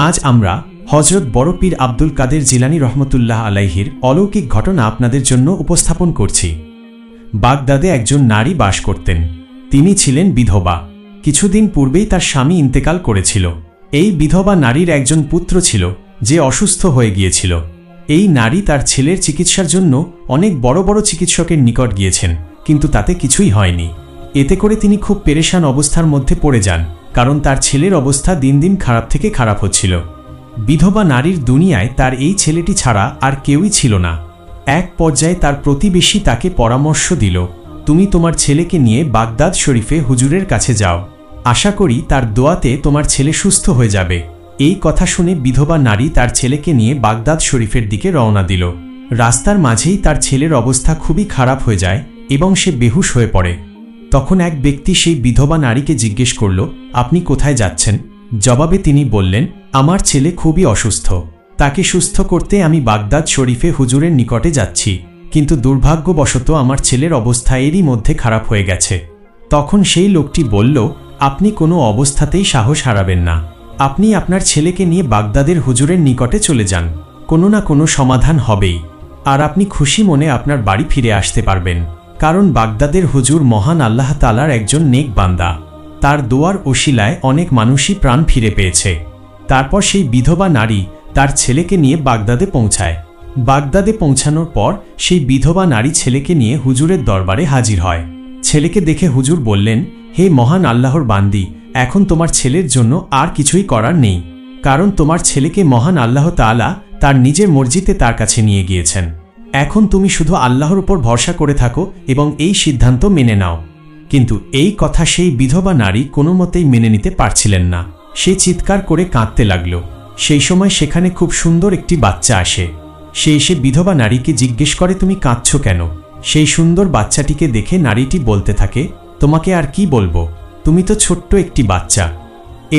আজ আমরা হযরত বড় পীর আব্দুল কাদের জিলানী রহমতুল্লাহ আলাইহির অলৌকিক ঘটনা আপনাদের জন্য উপস্থাপন করছি। বাগদাদে একজন নারী বাস করতেন। তিনি ছিলেন বিধবা। কিছুদিন পূর্বেই তার স্বামী ইন্তেকাল করেছিল। এই বিধবা নারীর একজন পুত্র ছিল যে অসুস্থ হয়ে গিয়েছিল। এই নারী তার ছেলের চিকিৎসার জন্য অনেক বড় বড় চিকিৎসকের নিকট গিয়েছেন, কিন্তু তাতে কিছুই হয়নি। এতে করে তিনি খুব পেরেশান অবস্থার মধ্যে পড়ে যান, কারণ তার ছেলের অবস্থা দিন দিন খারাপ থেকে খারাপ হচ্ছিল। বিধবা নারীর দুনিয়ায় তার এই ছেলেটি ছাড়া আর কেউই ছিল না। এক পর্যায়ে তার প্রতিবেশী তাকে পরামর্শ দিল, তুমি তোমার ছেলেকে নিয়ে বাগদাদ শরীফে হুজুরের কাছে যাও, আশা করি তার দোয়াতে তোমার ছেলে সুস্থ হয়ে যাবে। এই কথা শুনে বিধবা নারী তার ছেলেকে নিয়ে বাগদাদ শরীফের দিকে রওনা দিল। রাস্তার মাঝেই তার ছেলের অবস্থা খুবই খারাপ হয়ে যায় এবং সে বেহুশ হয়ে পড়ে। তখন এক ব্যক্তি সেই বিধবা নারীকে জিজ্ঞেস করল, আপনি কোথায় যাচ্ছেন? জবাবে তিনি বললেন, আমার ছেলে খুবই অসুস্থ, তাকে সুস্থ করতে আমি বাগদাদ শরীফে হুজুরের নিকটে যাচ্ছি, কিন্তু দুর্ভাগ্যবশত আমার ছেলের অবস্থা এরই মধ্যে খারাপ হয়ে গেছে। তখন সেই লোকটি বলল, আপনি কোনো অবস্থাতেই সাহস হারাবেন না, আপনি আপনার ছেলেকে নিয়ে বাগদাদের হুজুরের নিকটে চলে যান, কোনো না কোনো সমাধান হবেই, আর আপনি খুশি মনে আপনার বাড়ি ফিরে আসতে পারবেন। কারণ বাগদাদের হুজুর মহান আল্লাহ তাআলার একজন নেক বান্দা, তার দোয়ার ওসিলায় অনেক মানুষই প্রাণ ফিরে পেয়েছে। তারপর সেই বিধবা নারী তার ছেলেকে নিয়ে বাগদাদে পৌঁছায়। বাগদাদে পৌঁছানোর পর সেই বিধবা নারী ছেলেকে নিয়ে হুজুরের দরবারে হাজির হয়। ছেলেকে দেখে হুজুর বললেন, হে মহান আল্লাহর বান্দি, এখন তোমার ছেলের জন্য আর কিছুই করার নেই, কারণ তোমার ছেলেকে মহান আল্লাহ তাআলা তার নিজের মর্জিতে তার কাছে নিয়ে গিয়েছেন। এখন তুমি শুধু আল্লাহর উপর ভরসা করে থাকো এবং এই সিদ্ধান্ত মেনে নাও। কিন্তু এই কথা সেই বিধবা নারী কোনো মতেই মেনে নিতে পারছিলেন না। সে চিৎকার করে কাঁদতে লাগল। সেই সময় সেখানে খুব সুন্দর একটি বাচ্চা আসে। সে এসে বিধবা নারীকে জিজ্ঞেস করে, তুমি কাঁদছ কেন? সেই সুন্দর বাচ্চাটিকে দেখে নারীটি বলতে থাকে, তোমাকে আর কি বলবো, তুমি তো ছোট্ট একটি বাচ্চা।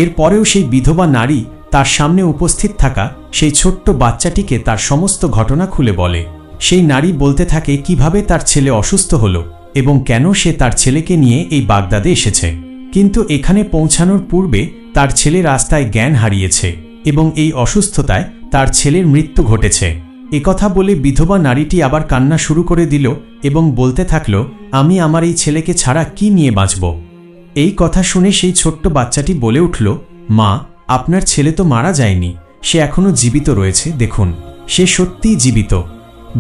এরপরেও সেই বিধবা নারী তার সামনে উপস্থিত থাকা সেই ছোট্ট বাচ্চাটিকে তার সমস্ত ঘটনা খুলে বলে। সেই নারী বলতে থাকে কিভাবে তার ছেলে অসুস্থ হলো এবং কেন সে তার ছেলেকে নিয়ে এই বাগদাদে এসেছে, কিন্তু এখানে পৌঁছানোর পূর্বে তার ছেলে রাস্তায় জ্ঞান হারিয়েছে এবং এই অসুস্থতায় তার ছেলের মৃত্যু ঘটেছে। একথা বলে বিধবা নারীটি আবার কান্না শুরু করে দিল এবং বলতে থাকল, আমি আমার এই ছেলেকে ছাড়া কি নিয়ে বাঁচব? এই কথা শুনে সেই ছোট্ট বাচ্চাটি বলে উঠল, মা, আপনার ছেলে তো মারা যায়নি, সে এখনো জীবিত রয়েছে, দেখুন সে সত্যিই জীবিত।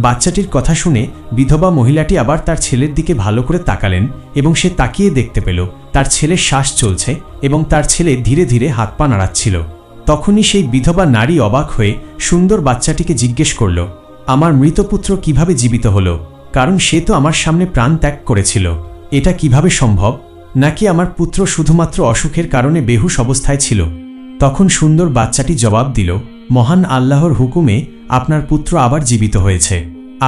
বাচ্চাটির কথা শুনে বিধবা মহিলাটি আবার তার ছেলের দিকে ভালো করে তাকালেন এবং সে তাকিয়ে দেখতে পেল তার ছেলের শ্বাস চলছে এবং তার ছেলে ধীরে ধীরে হাত পা নাড়াচ্ছিল। তখনই সেই বিধবা নারী অবাক হয়ে সুন্দর বাচ্চাটিকে জিজ্ঞেস করল, আমার মৃত পুত্র কিভাবে জীবিত হলো? কারণ সে তো আমার সামনে প্রাণ ত্যাগ করেছিল, এটা কিভাবে সম্ভব? নাকি আমার পুত্র শুধুমাত্র অসুখের কারণে বেহুশ অবস্থায় ছিল? তখন সুন্দর বাচ্চাটি জবাব দিল, মহান আল্লাহর হুকুমে আপনার পুত্র আবার জীবিত হয়েছে।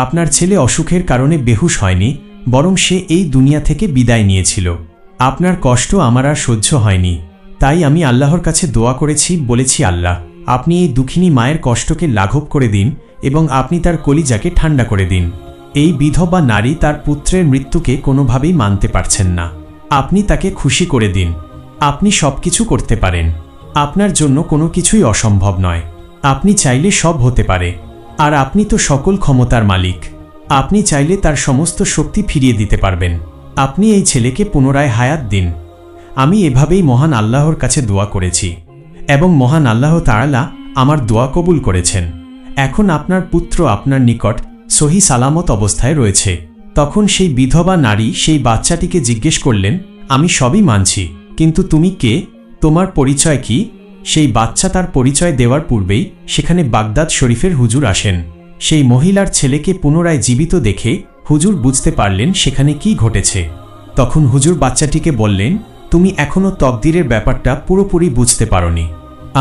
আপনার ছেলে অসুখের কারণে বেহুশ হয়নি, বরং সে এই দুনিয়া থেকে বিদায় নিয়েছিল। আপনার কষ্ট আমার আর সহ্য হয়নি, তাই আমি আল্লাহর কাছে দোয়া করেছি, বলেছি, আল্লাহ, আপনি এই দুঃখিনী মায়ের কষ্টকে লাঘব করে দিন এবং আপনি তার কলিজাকে ঠান্ডা করে দিন। এই বিধবা নারী তার পুত্রের মৃত্যুকে কোনোভাবেই মানতে পারছেন না। আপনি তাকে খুশি করে দিন। আপনি সবকিছু করতে পারেন, আপনার জন্য কোনো কিছুই অসম্ভব নয়। আপনি চাইলে সব হতে পারে, আর আপনি তো সকল ক্ষমতার মালিক। আপনি চাইলে তার সমস্ত শক্তি ফিরিয়ে দিতে পারবেন। আপনি এই ছেলেকে পুনরায় হায়াত দিন। আমি এভাবেই মহান আল্লাহর কাছে দোয়া করেছি এবং মহান আল্লাহ তাআলা আমার দোয়া কবুল করেছেন। এখন আপনার পুত্র আপনার নিকট সহি সালামত অবস্থায় রয়েছে। তখন সেই বিধবা নারী সেই বাচ্চাটিকে জিজ্ঞেস করলেন, আমি সবই মানছি, কিন্তু তুমি কে? তোমার পরিচয় কি? সেই বাচ্চা তার পরিচয় দেওয়ার পূর্বেই সেখানে বাগদাদ শরীফের হুজুর আসেন। সেই মহিলার ছেলেকে পুনরায় জীবিত দেখে হুজুর বুঝতে পারলেন সেখানে কি ঘটেছে। তখন হুজুর বাচ্চাটিকে বললেন, তুমি এখনও তকদিরের ব্যাপারটা পুরোপুরি বুঝতে পারোনি।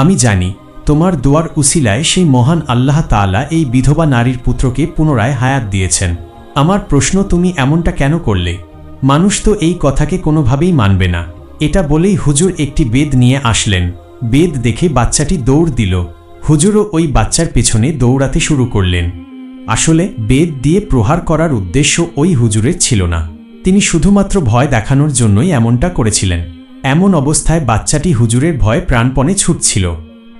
আমি জানি তোমার দোয়ার উসিলায় সেই মহান আল্লাহ তাআলা এই বিধবা নারীর পুত্রকে পুনরায় হায়াত দিয়েছেন। আমার প্রশ্ন, তুমি এমনটা কেন করলে? মানুষ তো এই কথাকে কোনোভাবেই মানবে না। এটা বলেই হুজুর একটি বেদ নিয়ে আসলেন। বেদ দেখে বাচ্চাটি দৌড় দিল। হুজুরও ওই বাচ্চার পেছনে দৌড়াতে শুরু করলেন। আসলে বেদ দিয়ে প্রহার করার উদ্দেশ্য ওই হুজুরের ছিল না, তিনি শুধুমাত্র ভয় দেখানোর জন্যই এমনটা করেছিলেন। এমন অবস্থায় বাচ্চাটি হুজুরের ভয়ে প্রাণপণে ছুটছিল।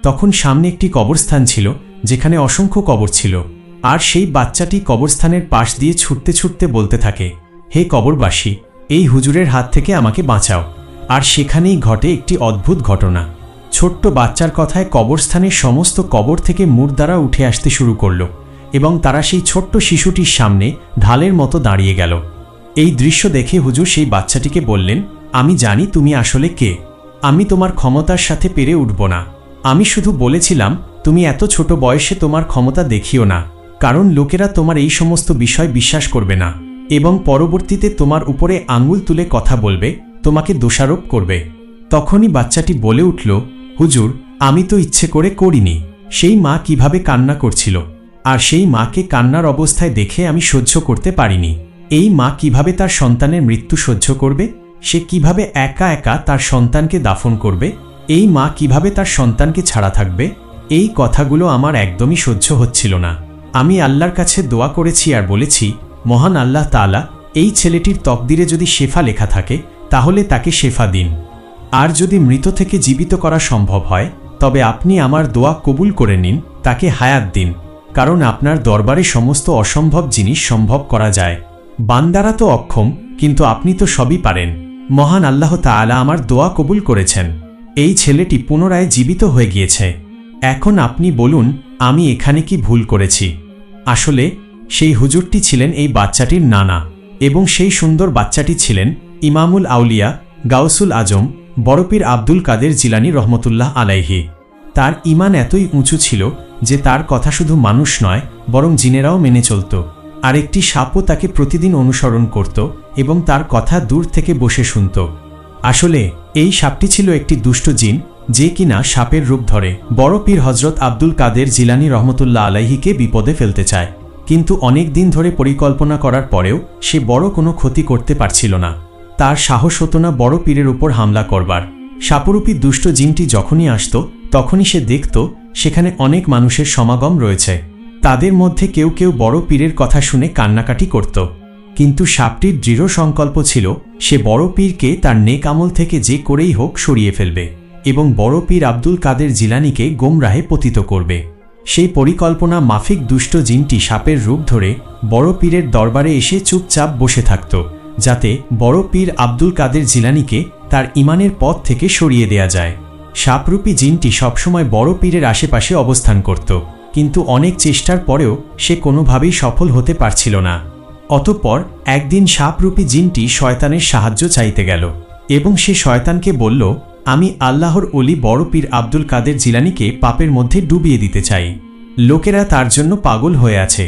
তখন সামনে একটি কবরস্থান ছিল যেখানে অসংখ্য কবর ছিল, আর সেই বাচ্চাটি কবরস্থানের পাশ দিয়ে ছুটতে ছুটতে বলতে থাকে, হে কবরবাসী, এই হুজুরের হাত থেকে আমাকে বাঁচাও। আর সেখানেই ঘটে একটি অদ্ভুত ঘটনা। ছোট্ট বাচ্চার কথায় কবরস্থানের সমস্ত কবর থেকে মুর্দারা উঠে আসতে শুরু করল এবং তারা সেই ছোট্ট শিশুটির সামনে ঢালের মতো দাঁড়িয়ে গেল। এই দৃশ্য দেখে হুজুর সেই বাচ্চাটিকে বললেন, আমি জানি তুমি আসলে কে। আমি তোমার ক্ষমতার সাথে পেরে উঠব না। আমি শুধু বলেছিলাম তুমি এত ছোট বয়সে তোমার ক্ষমতা দেখিও না, কারণ লোকেরা তোমার এই সমস্ত বিষয় বিশ্বাস করবে না এবং পরবর্তীতে তোমার উপরে আঙুল তুলে কথা বলবে, তোমাকে দোষারোপ করবে। তখনই বাচ্চাটি বলে উঠল, হুজুর, আমি তো ইচ্ছে করে করিনি। সেই মা কিভাবে কান্না করছিল, আর সেই মাকে কান্নার অবস্থায় দেখে আমি সহ্য করতে পারিনি। এই মা কিভাবে তার সন্তানের মৃত্যু সহ্য করবে? সে কিভাবে একা একা তার সন্তানকে দাফন করবে? এই মা কিভাবে তার সন্তানকে ছাড়া থাকবে? এই কথাগুলো আমার একদমই সহ্য হচ্ছিল না। আমি আল্লাহর কাছে দোয়া করেছি আর বলেছি, মহান আল্লাহ তাআলা, এই ছেলেটির তকদিরে যদি শেফা লেখা থাকে তাহলে তাকে শেফা দিন, আর যদি মৃত থেকে জীবিত করা সম্ভব হয় তবে আপনি আমার দোয়া কবুল করে নিন, তাকে হায়াত দিন, কারণ আপনার দরবারে সমস্ত অসম্ভব জিনিস সম্ভব করা যায়। বান্দারা তো অক্ষম, কিন্তু আপনি তো সবই পারেন। মহান আল্লাহ তাআলা আমার দোয়া কবুল করেছেন। এই ছেলেটি পুনরায় জীবিত হয়ে গিয়েছে। এখন আপনি বলুন, আমি এখানে কি ভুল করেছি? আসলে সেই হুজুরটি ছিলেন এই বাচ্চাটির নানা, এবং সেই সুন্দর বাচ্চাটি ছিলেন ইমামুল আউলিয়া গাউসুল আজম বড়পীর আব্দুল কাদের জিলানী রহমতুল্লাহ আলাইহি। তার ঈমান এতই উঁচু ছিল যে তার কথা শুধু মানুষ নয়, বরং জিনেরাও মেনে চলত। আর একটি সাপও তাকে প্রতিদিন অনুসরণ করত এবং তার কথা দূর থেকে বসে শুনত। আসলে এই সাপটি ছিল একটি দুষ্ট জিন, যে কিনা সাপের রূপ ধরে বড় পীর হজরত আব্দুল কাদের জিলানী রহমতুল্লাহ আলাইহিকে বিপদে ফেলতে চায়, কিন্তু অনেক দিন ধরে পরিকল্পনা করার পরেও সে বড় কোনো ক্ষতি করতে পারছিল না। তার সাহস হতো না বড় পীরের উপর হামলা করবার। সাপরূপী দুষ্ট জিনটি যখনই আসত তখনই সে দেখত সেখানে অনেক মানুষের সমাগম রয়েছে। তাদের মধ্যে কেউ কেউ বড় পীরের কথা শুনে কান্নাকাটি করত, কিন্তু সাপটির দৃঢ় সংকল্প ছিল সে বড় পীরকে তার নেক আমল থেকে যে করেই হোক সরিয়ে ফেলবে এবং বড় পীর আব্দুল কাদের জিলানীকে গোমরাহে পতিত করবে। সেই পরিকল্পনা মাফিক দুষ্ট জিনটি সাপের রূপ ধরে বড় পীরের দরবারে এসে চুপচাপ বসে থাকত, যাতে বড় পীর আব্দুল কাদের জিলানীকে তার ঈমানের পথ থেকে সরিয়ে দেয়া যায়। সাপরূপী জিনটি সবসময় বড় পীরের আশেপাশে অবস্থান করত, কিন্তু অনেক চেষ্টার পরেও সে কোনোভাবেই সফল হতে পারছিল না। অতঃপর একদিন সাপরূপী জিনটি শয়তানের সাহায্য চাইতে গেল এবং সে শয়তানকে বলল, আমি আল্লাহর ওলি বড় পীর আব্দুল কাদের জিলানীকে পাপের মধ্যে ডুবিয়ে দিতে চাই। লোকেরা তার জন্য পাগল হয়ে আছে,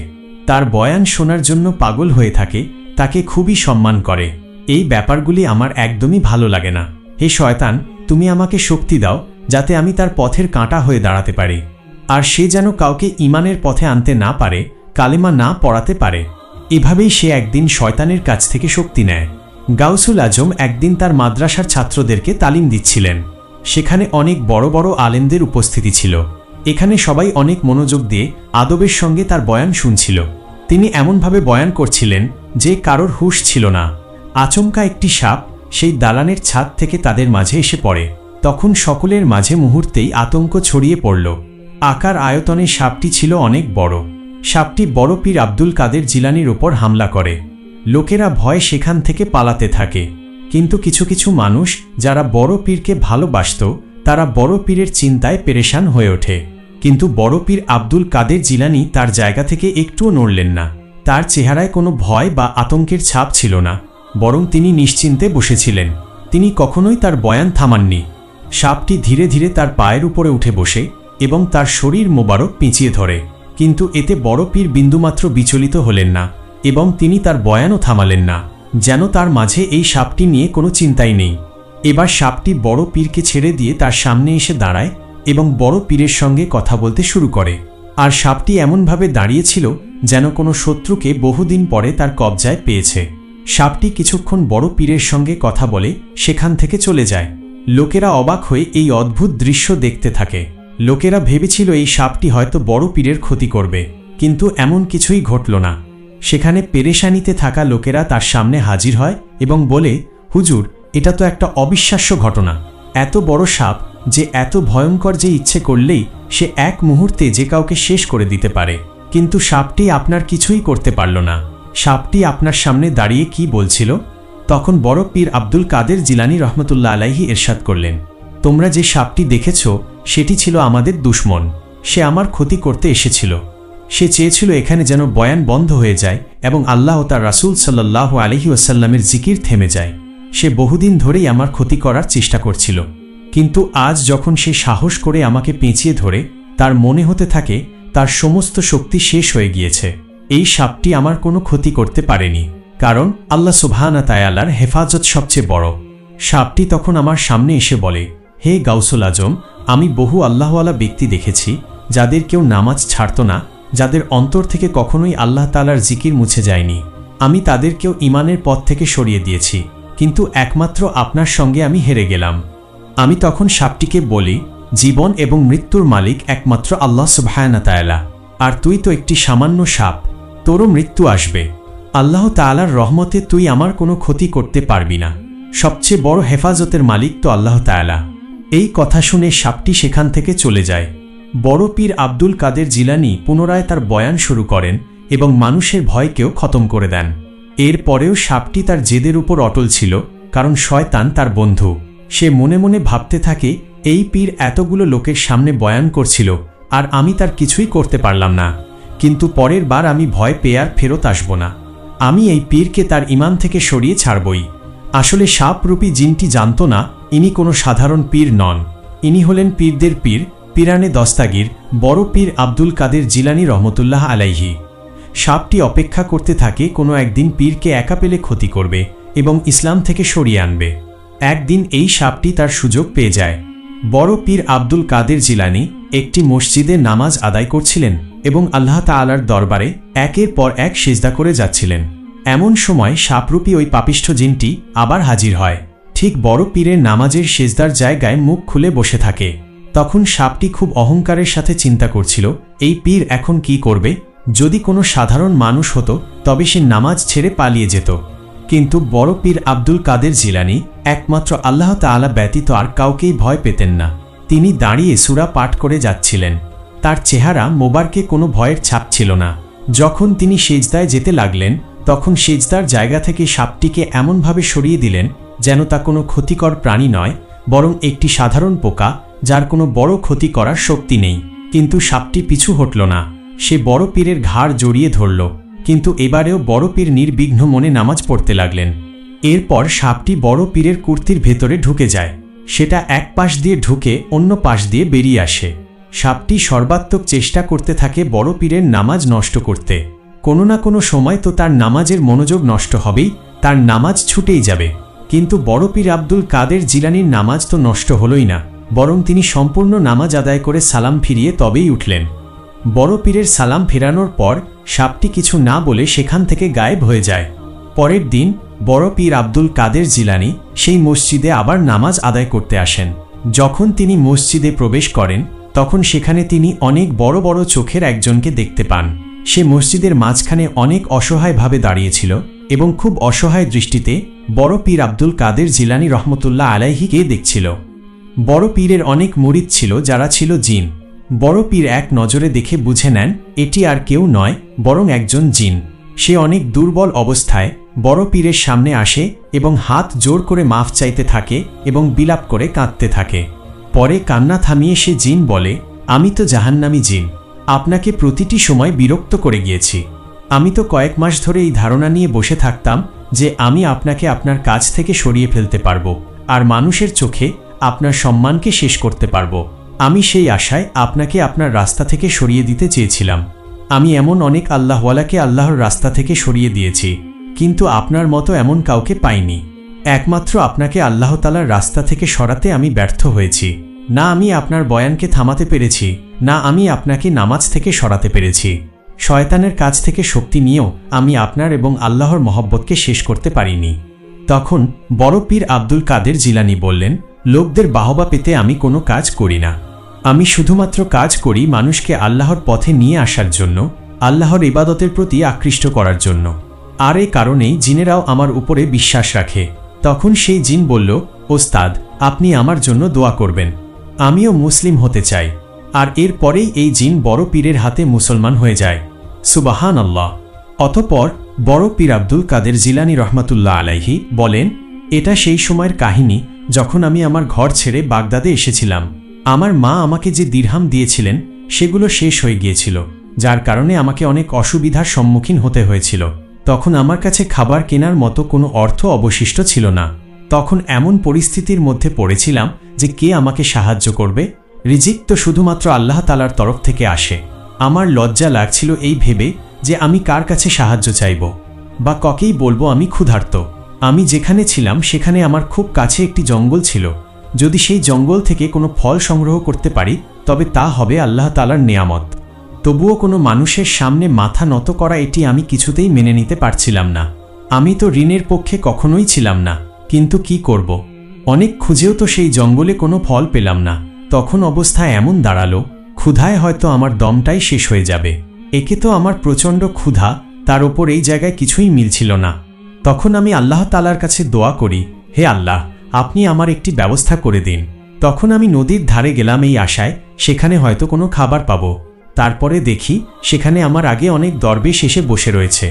তার বয়ান শোনার জন্য পাগল হয়ে থাকে, তাকে খুবই সম্মান করে। এই ব্যাপারগুলি আমার একদমই ভালো লাগে না। হে শয়তান, তুমি আমাকে শক্তি দাও যাতে আমি তার পথের কাঁটা হয়ে দাঁড়াতে পারি, আর সে যেন কাউকে ঈমানের পথে আনতে না পারে, কালেমা না পড়াতে পারে। এভাবেই সে একদিন শয়তানের কাছ থেকে শক্তি নেয়। গাউসুল আজম একদিন তার মাদ্রাসার ছাত্রদেরকে তালিম দিচ্ছিলেন। সেখানে অনেক বড় বড় আলেমদের উপস্থিতি ছিল। এখানে সবাই অনেক মনোযোগ দিয়ে আদবের সঙ্গে তার বয়ান শুনছিল। তিনি এমনভাবে বয়ান করছিলেন যে কারোর হুঁশ ছিল না। আচমকা একটি সাপ সেই দালানের ছাদ থেকে তাদের মাঝে এসে পড়ে। তখন সকলের মাঝে মুহূর্তেই আতঙ্ক ছড়িয়ে পড়ল। আকার আয়তনে সাপটি ছিল অনেক বড়। সাপটি বড় পীর আব্দুল কাদের জিলানীর ওপর হামলা করে। লোকেরা ভয়ে সেখান থেকে পালাতে থাকে, কিন্তু কিছু কিছু মানুষ যারা বড় পীরকে ভালোবাসত তারা বড় পীরের চিন্তায় পেরেশান হয়ে ওঠে। কিন্তু বড় পীর আব্দুল কাদের জিলানী তার জায়গা থেকে একটুও নড়লেন না। তার চেহারায় কোনো ভয় বা আতঙ্কের ছাপ ছিল না, বরং তিনি নিশ্চিন্তে বসেছিলেন। তিনি কখনোই তার বয়ান থামাননি। সাপটি ধীরে ধীরে তার পায়ের উপরে উঠে বসে এবং তার শরীর মোবারক পিঁচিয়ে ধরে, কিন্তু এতে বড় পীর বিন্দুমাত্র বিচলিত হলেন না এবং তিনি তার বয়ানও থামালেন না, যেন তার মাঝে এই সাপটি নিয়ে কোনো চিন্তাই নেই। এবার সাপটি বড় পীরকে ছেড়ে দিয়ে তার সামনে এসে দাঁড়ায় এবং বড় পীরের সঙ্গে কথা বলতে শুরু করে। আর সাপটি এমনভাবে দাঁড়িয়েছিল যেন কোনো শত্রুকে বহুদিন পরে তার কবজায় পেয়েছে। সাপটি কিছুক্ষণ বড় পীরের সঙ্গে কথা বলে সেখান থেকে চলে যায়। লোকেরা অবাক হয়ে এই অদ্ভুত দৃশ্য দেখতে থাকে। লোকেরা ভেবেছিল এই সাপটি হয়তো বড় পীরের ক্ষতি করবে, কিন্তু এমন কিছুই ঘটল না। সেখানে পেরেশানিতে থাকা লোকেরা তার সামনে হাজির হয় এবং বলে, হুজুর, এটা তো একটা অবিশ্বাস্য ঘটনা। এত বড় সাপ যে এত ভয়ঙ্কর যে ইচ্ছে করলেই সে এক মুহূর্তে যে কাউকে শেষ করে দিতে পারে, কিন্তু সাপটি আপনার কিছুই করতে পারল না। সাপটি আপনার সামনে দাঁড়িয়ে কি বলছিল? তখন বড় পীর আব্দুল কাদের জিলানী রহমতুল্লাহ আলাইহি ইরশাদ করলেন, তোমরা যে সাপটি দেখেছ সেটি ছিল আমাদের দুশমন। সে আমার ক্ষতি করতে এসেছিল। সে চেয়েছিল এখানে যেন বয়ান বন্ধ হয়ে যায় এবং আল্লাহ ও তার রাসূল সাল্লাল্লাহু আলাইহি ওয়াসাল্লামের জিকির থেমে যায়। সে বহুদিন ধরেই আমার ক্ষতি করার চেষ্টা করছিল, কিন্তু আজ যখন সে সাহস করে আমাকে পেঁচিয়ে ধরে, তার মনে হতে থাকে তার সমস্ত শক্তি শেষ হয়ে গিয়েছে। এই সাপটি আমার কোনো ক্ষতি করতে পারেনি, কারণ আল্লাহ সুবহানাহু ওয়া তাআলার হেফাজত সবচেয়ে বড়। সাপটি তখন আমার সামনে এসে বলে, হে গাউসুল আজম, আমি বহু আল্লাহওয়ালা ব্যক্তি দেখেছি যাদের কেউ নামাজ ছাড়ত না, যাদের অন্তর থেকে কখনোই আল্লাহ তাআলার জিকির মুছে যায়নি। আমি তাদেরকেও ঈমানের পথ থেকে সরিয়ে দিয়েছি, কিন্তু একমাত্র আপনার সঙ্গে আমি হেরে গেলাম। আমি তখন সাপটিকে বলি, জীবন এবং মৃত্যুর মালিক একমাত্র আল্লাহ সুবহানাহু ওয়া তাআলা, আর তুই তো একটি সামান্য সাপ, তোরও মৃত্যু আসবে। আল্লাহ তাআলার রহমতে তুই আমার কোনো ক্ষতি করতে পারবি না। সবচেয়ে বড় হেফাজতের মালিক তো আল্লাহ তাআলা। এই কথা শুনে সাপটি সেখান থেকে চলে যায়। বড় পীর আব্দুল কাদের জিলানী পুনরায় তার বয়ান শুরু করেন এবং মানুষের ভয়কেও খতম করে দেন। এর পরেও সাপটি তার জেদের উপর অটল ছিল, কারণ শয়তান তার বন্ধু। সে মনে মনে ভাবতে থাকে, এই পীর এতগুলো লোকের সামনে বয়ান করছিল আর আমি তার কিছুই করতে পারলাম না, কিন্তু পরের বার আমি ভয় পেয়ে আর ফেরত আসব না। আমি এই পীরকে তার ঈমান থেকে সরিয়ে ছাড়বই। আসলে সাপরূপী জিনটি জানত না ইনি কোনো সাধারণ পীর নন। ইনি হলেন পীরদের পীর, পিরানে দস্তাগীর বড় পীর আব্দুল কাদের জিলানী রহমতুল্লাহ আলাইহি। সাপটি অপেক্ষা করতে থাকে কোনো একদিন পীরকে একা পেলে ক্ষতি করবে এবং ইসলাম থেকে সরিয়ে আনবে। একদিন এই সাপটি তার সুযোগ পেয়ে যায়। বড় পীর আব্দুল কাদের জিলানী একটি মসজিদে নামাজ আদায় করছিলেন এবং আল্লাহ তাআলার দরবারে একের পর এক সিজদা করে যাচ্ছিলেন। এমন সময় সাপরূপী ওই পাপিষ্ঠ জিনটি আবার হাজির হয়, ঠিক বড় পীরের নামাজের সিজদার জায়গায় মুখ খুলে বসে থাকে। তখন সাপটি খুব অহংকারের সাথে চিন্তা করছিল, এই পীর এখন কি করবে? যদি কোনো সাধারণ মানুষ হতো তবে সে নামাজ ছেড়ে পালিয়ে যেত, কিন্তু বড় পীর আব্দুল কাদের জিলানী একমাত্র আল্লাহ তাআলা ব্যতীত আর কাউকেই ভয় পেতেন না। তিনি দাঁড়িয়ে সূরা পাঠ করে যাচ্ছিলেন। তার চেহারা মোবারকে কোনো ভয়ের ছাপ ছিল না। যখন তিনি সিজদায় যেতে লাগলেন, তখন সিজদার জায়গা থেকে সাপটিকে এমনভাবে সরিয়ে দিলেন যেন তা কোনো ক্ষতিকর প্রাণী নয়, বরং একটি সাধারণ পোকা যার কোনো বড় ক্ষতি করার শক্তি নেই। কিন্তু সাপটি পিছু হটল না। সে বড় পীরের ঘাড় জড়িয়ে ধরল, কিন্তু এবারেও বড় পীর নির্বিঘ্ন মনে নামাজ পড়তে লাগলেন। এরপর সাপটি বড় পীরের কুর্তির ভেতরে ঢুকে যায়। সেটা এক পাশ দিয়ে ঢুকে অন্য পাশ দিয়ে বেরিয়ে আসে। সাপটি সর্বাত্মক চেষ্টা করতে থাকে বড় পীরের নামাজ নষ্ট করতে। কোনো না কোনো সময় তো তার নামাজের মনোযোগ নষ্ট হবেই, তার নামাজ ছুটেই যাবে। কিন্তু বড় পীর আব্দুল কাদের জিলানীর নামাজ তো নষ্ট হলই না, বরং তিনি সম্পূর্ণ নামাজ আদায় করে সালাম ফিরিয়ে তবেই উঠলেন। বড় পীরের সালাম ফেরানোর পর সাপটি কিছু না বলে সেখান থেকে গায়েব হয়ে যায়। পরের দিন বড় পীর আব্দুল কাদের জিলানী সেই মসজিদে আবার নামাজ আদায় করতে আসেন। যখন তিনি মসজিদে প্রবেশ করেন, তখন সেখানে তিনি অনেক বড় বড় চোখের একজনকে দেখতে পান। সে মসজিদের মাঝখানে অনেক অসহায়ভাবে দাঁড়িয়েছিল এবং খুব অসহায় দৃষ্টিতে বড় পীর আব্দুল কাদের জিলানী রহমতুল্লাহ আলাইহিকে দেখছিল। বড় পীরের অনেক মুরিদ ছিল যারা ছিল জিন। বড় পীর এক নজরে দেখে বুঝে নেন এটি আর কেউ নয়, বরং একজন জিন। সে অনেক দুর্বল অবস্থায় বড় পীরের সামনে আসে এবং হাত জোর করে মাফ চাইতে থাকে এবং বিলাপ করে কাঁদতে থাকে। পরে কান্না থামিয়ে সে জিন বলে, আমি তো জাহান্নামী জিন, আপনাকে প্রতিটি সময় বিরক্ত করে গিয়েছি। আমি তো কয়েক মাস ধরে এই ধারণা নিয়ে বসে থাকতাম যে আমি আপনাকে আপনার কাজ থেকে সরিয়ে ফেলতে পারবো আর মানুষের চোখে আপনার সম্মানকে শেষ করতে পারবো। আমি সেই আশায় আপনাকে আপনার রাস্তা থেকে সরিয়ে দিতে চেয়েছিলাম। আমি এমন অনেক আল্লাহওয়ালাকে আল্লাহর রাস্তা থেকে সরিয়ে দিয়েছি, কিন্তু আপনার মতো এমন কাউকে পাইনি। একমাত্র আপনাকে আল্লাহ তাআলার রাস্তা থেকে সরাতে আমি ব্যর্থ হয়েছি। না আমি আপনার বয়ানকে থামাতে পেরেছি, না আমি আপনাকে নামাজ থেকে সরাতে পেরেছি। শয়তানের কাছ থেকে শক্তি নিয়েও আমি আপনার এবং আল্লাহর মহব্বতকে শেষ করতে পারিনি। তখন বড় পীর আব্দুল কাদের জিলানী বললেন, লোকদের বাহবা পেতে আমি কোনো কাজ করি না। আমি শুধুমাত্র কাজ করি মানুষকে আল্লাহর পথে নিয়ে আসার জন্য, আল্লাহর ইবাদতের প্রতি আকৃষ্ট করার জন্য। আর এই কারণেই জিনেরাও আমার উপরে বিশ্বাস রাখে। তখন সেই জিন বলল, ওস্তাদ, আপনি আমার জন্য দোয়া করবেন। আমিও মুসলিম হতে চাই। আর এরপরেই এই জিন বড় পীরের হাতে মুসলমান হয়ে যায়। সুবহানাল্লাহ। অতঃপর বড় পীর আব্দুল কাদের জিলানী রহমাতুল্লাহ আলাইহি বলেন, এটা সেই সময়ের কাহিনী যখন আমি আমার ঘর ছেড়ে বাগদাদে এসেছিলাম। আমার মা আমাকে যে দিরহাম দিয়েছিলেন সেগুলো শেষ হয়ে গিয়েছিল, যার কারণে আমাকে অনেক অসুবিধার সম্মুখীন হতে হয়েছিল। তখন আমার কাছে খাবার কেনার মতো কোনো অর্থ অবশিষ্ট ছিল না। তখন এমন পরিস্থিতির মধ্যে পড়েছিলাম যে কে আমাকে সাহায্য করবে? রিজিক তো শুধুমাত্র আল্লাহ তাআলার তরফ থেকে আসে। আমার লজ্জা লাগছিল এই ভেবে যে আমি কার কাছে সাহায্য চাইব বা ককেই বলবো আমি ক্ষুধার্ত। আমি যেখানে ছিলাম সেখানে আমার খুব কাছে একটি জঙ্গল ছিল। যদি সেই জঙ্গল থেকে কোনো ফল সংগ্রহ করতে পারি তবে তা হবে আল্লাহ তাআলার নেয়ামত। তবুও কোনো মানুষের সামনে মাথা নত করা এটি আমি কিছুতেই মেনে নিতে পারছিলাম না। আমি তো ঋণের পক্ষে কখনোই ছিলাম না, কিন্তু কি করব? অনেক খুঁজেও তো সেই জঙ্গলে কোনো ফল পেলাম না। তখন অবস্থা এমন দাঁড়ালো, ক্ষুধায় হয়তো আমার দমটাই শেষ হয়ে যাবে। একে তো আমার প্রচণ্ড ক্ষুধা, তার ওপর এই জায়গায় কিছুই মিলছিল না। তখন আমি আল্লাহ তাআলার কাছে দোয়া করি, হে আল্লাহ, আপনি আমার একটি ব্যবস্থা করে দিন। তখন আমি নদীর ধারে গেলাম এই আশায় সেখানে হয়তো কোনো খাবার পাবো। তারপরে দেখি সেখানে আমার আগে অনেক দরবেশ এসে বসে রয়েছে।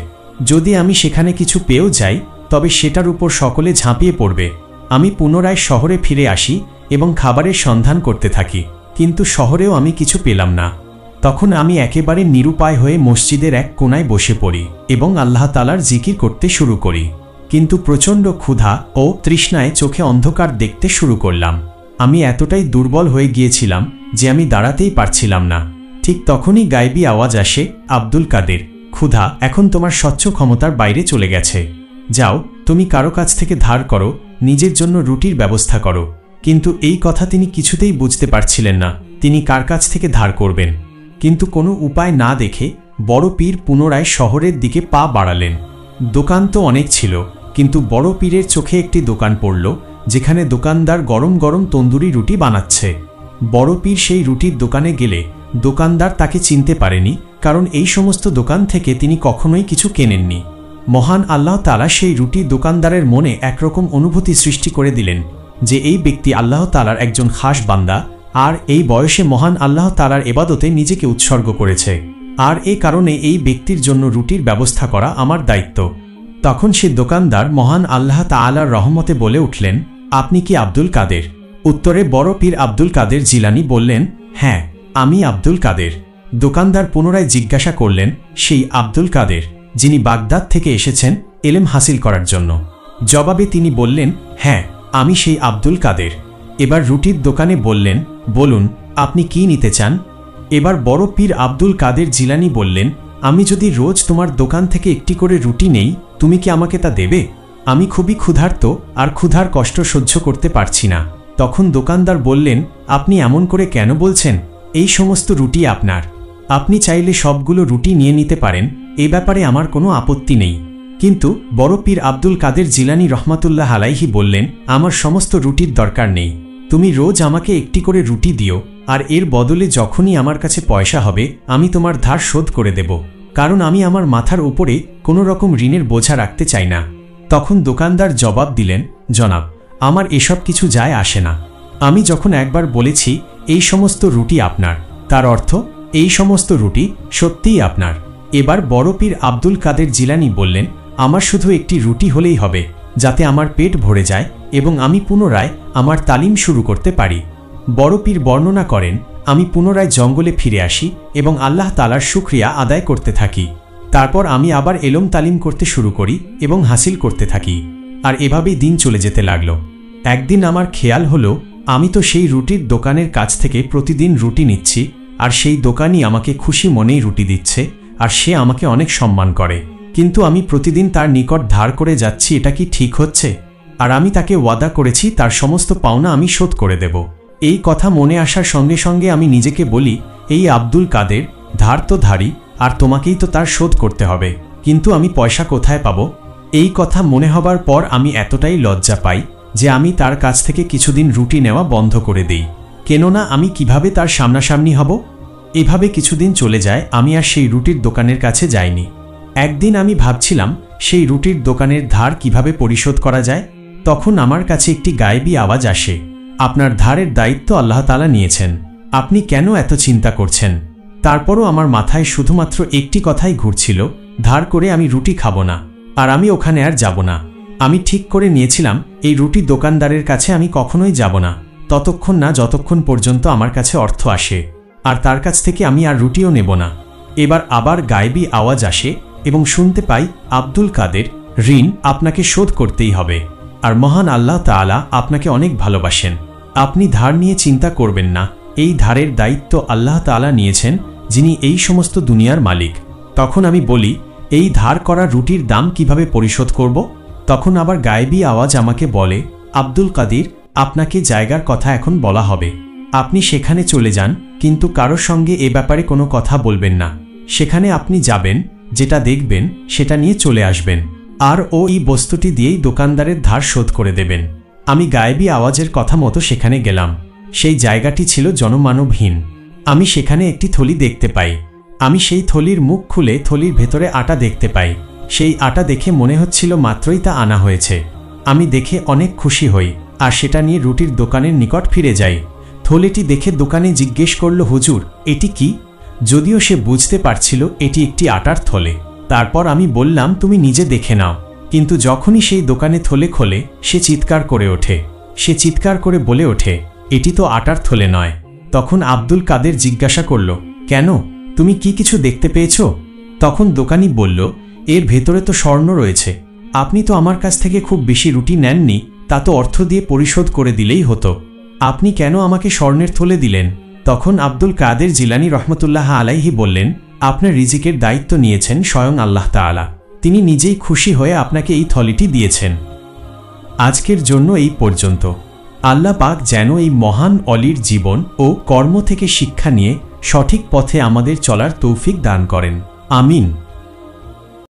যদি আমি সেখানে কিছু পেয়েও যাই তবে সেটার উপর সকলে ঝাঁপিয়ে পড়বে। আমি পুনরায় শহরে ফিরে আসি এবং খাবারের সন্ধান করতে থাকি, কিন্তু শহরেও আমি কিছু পেলাম না। তখন আমি একেবারে নিরুপায় হয়ে মসজিদের এক কোণায় বসে পড়ি এবং আল্লাহ তাআলার জিকির করতে শুরু করি। কিন্তু প্রচণ্ড ক্ষুধা ও তৃষ্ণায় চোখে অন্ধকার দেখতে শুরু করলাম। আমি এতটাই দুর্বল হয়ে গিয়েছিলাম যে আমি দাঁড়াতেই পারছিলাম না। ঠিক তখনই গায়েবী আওয়াজ আসে, আব্দুল কাদের, ক্ষুধা এখন তোমার স্বচ্ছ ক্ষমতার বাইরে চলে গেছে। যাও, তুমি কারো কাছ থেকে ধার করো, নিজের জন্য রুটির ব্যবস্থা করো। কিন্তু এই কথা তিনি কিছুতেই বুঝতে পারছিলেন না তিনি কার কাছ থেকে ধার করবেন। কিন্তু কোনো উপায় না দেখে বড় পীর পুনরায় শহরের দিকে পা বাড়ালেন। দোকান তো অনেক ছিল, কিন্তু বড় পীরের চোখে একটি দোকান পড়ল যেখানে দোকানদার গরম গরম তন্দুরি রুটি বানাচ্ছে। বড় পীর সেই রুটির দোকানে গেলে দোকানদার তাকে চিনতে পারেনি, কারণ এই সমস্ত দোকান থেকে তিনি কখনোই কিছু কেনেননি। মহান আল্লাহ তাআলা সেই রুটির দোকানদারের মনে একরকম অনুভূতি সৃষ্টি করে দিলেন যে এই ব্যক্তি আল্লাহ তাআলার একজন খাস বান্দা, আর এই বয়সে মহান আল্লাহ তাআলার ইবাদতে নিজেকে উৎসর্গ করেছে, আর এই কারণে এই ব্যক্তির জন্য রুটির ব্যবস্থা করা আমার দায়িত্ব। তখন সে দোকানদার মহান আল্লাহ তাআলার রহমতে বলে উঠলেন, আপনি কি আব্দুল কাদের? উত্তরে বড় পীর আব্দুল কাদের জিলানী বললেন, হ্যাঁ, আমি আব্দুল কাদের। দোকানদার পুনরায় জিজ্ঞাসা করলেন, সেই আব্দুল কাদের যিনি বাগদাদ থেকে এসেছেন এলেম হাসিল করার জন্য? জবাবে তিনি বললেন, হ্যাঁ, আমি সেই আব্দুল কাদের। এবার রুটির দোকানে বললেন, বলুন আপনি কি নিতে চান? এবার বড় পীর আব্দুল কাদের জিলানী বললেন, আমি যদি রোজ তোমার দোকান থেকে একটি করে রুটি নেই, তুমি কি আমাকে তা দেবে? আমি খুবই ক্ষুধার্ত আর ক্ষুধার কষ্ট সহ্য করতে পারছি না। তখন দোকানদার বললেন, আপনি এমন করে কেন বলছেন? এই সমস্ত রুটি আপনার, আপনি চাইলে সবগুলো রুটি নিয়ে নিতে পারেন, এ ব্যাপারে আমার কোনো আপত্তি নেই। কিন্তু বড় পীর আব্দুল কাদের জিলানী রহমাতুল্লাহ আলাইহি বললেন, আমার সমস্ত রুটির দরকার নেই। তুমি রোজ আমাকে একটি করে রুটি দিও, আর এর বদলে যখনই আমার কাছে পয়সা হবে আমি তোমার ধার শোধ করে দেব, কারণ আমি আমার মাথার উপরে কোনো রকম ঋণের বোঝা রাখতে চাই না। তখন দোকানদার জবাব দিলেন, জনাব, আমার এসব কিছু যায় আসে না। আমি যখন একবার বলেছি এই সমস্ত রুটি আপনার, তার অর্থ এই সমস্ত রুটি সত্যিই আপনার। এবার বড় পীর আব্দুল কাদের জিলানী বললেন, আমার শুধু একটি রুটি হলেই হবে, যাতে আমার পেট ভরে যায় এবং আমি পুনরায় আমার তালিম শুরু করতে পারি। বড় পীর বর্ণনা করেন, আমি পুনরায় জঙ্গলে ফিরে আসি এবং আল্লাহ তাআলার শুকরিয়া আদায় করতে থাকি। তারপর আমি আবার এলম তালিম করতে শুরু করি এবং হাসিল করতে থাকি, আর এভাবেই দিন চলে যেতে লাগল। একদিন আমার খেয়াল হলো আমি তো সেই রুটির দোকানের কাছ থেকে প্রতিদিন রুটি নিচ্ছি, আর সেই দোকানই আমাকে খুশি মনেই রুটি দিচ্ছে, আর সে আমাকে অনেক সম্মান করে, কিন্তু আমি প্রতিদিন তার নিকট ধার করে যাচ্ছি। এটা কি ঠিক হচ্ছে? আর আমি তাকে ওয়াদা করেছি তার সমস্ত পাওনা আমি শোধ করে দেব। এই কথা মনে আসার সঙ্গে সঙ্গে আমি নিজেকে বলি, এই আব্দুল কাদের ধার তো ধারী, আর তোমাকেই তো তার শোধ করতে হবে, কিন্তু আমি পয়সা কোথায় পাব? এই কথা মনে হবার পর আমি এতটাই লজ্জা পাই যে আমি তার কাছ থেকে কিছুদিন রুটি নেওয়া বন্ধ করে দিই, কেননা আমি কিভাবে তার সামনাসামনি হব? এভাবে কিছুদিন চলে যায়, আমি আর সেই রুটির দোকানের কাছে যাইনি। একদিন আমি ভাবছিলাম সেই রুটির দোকানের ধার কিভাবে পরিশোধ করা যায়। তখন আমার কাছে একটি গায়েবী আওয়াজ আসে, আপনার ধারের দায়িত্ব আল্লাহ তাআলা নিয়েছেন, আপনি কেন এত চিন্তা করছেন? তারপরও আমার মাথায় শুধুমাত্র একটি কথাই ঘুরছিল, ধার করে আমি রুটি খাবো না, আর আমি ওখানে আর যাব না। আমি ঠিক করে নিয়েছিলাম এই রুটি দোকানদারের কাছে আমি কখনোই যাব না, ততক্ষণ না যতক্ষণ পর্যন্ত আমার কাছে অর্থ আসে, আর তার কাছ থেকে আমি আর রুটিও নেব না। এবার আবার গায়েবী আওয়াজ আসে এবং শুনতে পাই, আব্দুল কাদের, ঋণ আপনাকে শোধ করতেই হবে, আর মহান আল্লাহ তাআলা আপনাকে অনেক ভালোবাসেন। আপনি ধার নিয়ে চিন্তা করবেন না, এই ধারের দায়িত্ব আল্লাহ তাআলা নিয়েছেন, যিনি এই সমস্ত দুনিয়ার মালিক। তখন আমি বলি, এই ধার করা রুটির দাম কিভাবে পরিশোধ করব? তখন আবার গায়েবী আওয়াজ আমাকে বলে, আব্দুল কাদের, আপনাকে জায়গার কথা এখন বলা হবে, আপনি সেখানে চলে যান, কিন্তু কারোর সঙ্গে এ ব্যাপারে কোনো কথা বলবেন না। সেখানে আপনি যাবেন, যেটা দেখবেন সেটা নিয়ে চলে আসবেন, আর এই বস্তুটি দিয়েই দোকানদারের ধার শোধ করে দেবেন। আমি গায়েবী আওয়াজের কথা মতো সেখানে গেলাম। সেই জায়গাটি ছিল জনমানবহীন। আমি সেখানে একটি থলি দেখতে পাই। আমি সেই থলির মুখ খুলে থলির ভেতরে আটা দেখতে পাই। সেই আটা দেখে মনে হচ্ছিল মাত্রই তা আনা হয়েছে। আমি দেখে অনেক খুশি হই, আর সেটা নিয়ে রুটির দোকানের নিকট ফিরে যাই। থলিটি দেখে দোকানে জিজ্ঞেস করল, হুজুর, এটি কি? যদিও সে বুঝতে পারছিল এটি একটি আটার থলে। তারপর আমি বললাম, তুমি নিজে দেখে নাও। কিন্তু যখনই সেই দোকানে থলে খোলে, সে চিৎকার করে ওঠে। সে চিৎকার করে বলে ওঠে, এটি তো আটার থলে নয়। তখন আব্দুল কাদের জিজ্ঞাসা করল, কেন, তুমি কি কিছু দেখতে পেয়েছ? তখন দোকানি বলল, এর ভেতরে তো স্বর্ণ রয়েছে। আপনি তো আমার কাছ থেকে খুব বেশি রুটি নেননি, তা তো অর্থ দিয়ে পরিশোধ করে দিলেই হতো। আপনি কেন আমাকে স্বর্ণের থলে দিলেন? তখন আব্দুল কাদের জিলানী রহমতুল্লাহ আলাইহি বললেন, আপনার রিজিকের দায়িত্ব নিয়েছেন স্বয়ং আল্লাহ তাআলা। তিনি নিজেই খুশি হয়ে আপনাকে এই থলিটি দিয়েছেন। আজকের জন্য এই পর্যন্ত। আল্লাহ পাক যেন এই মহান অলির জীবন ও কর্ম থেকে শিক্ষা নিয়ে সঠিক পথে আমাদের চলার তৌফিক দান করেন। আমিন।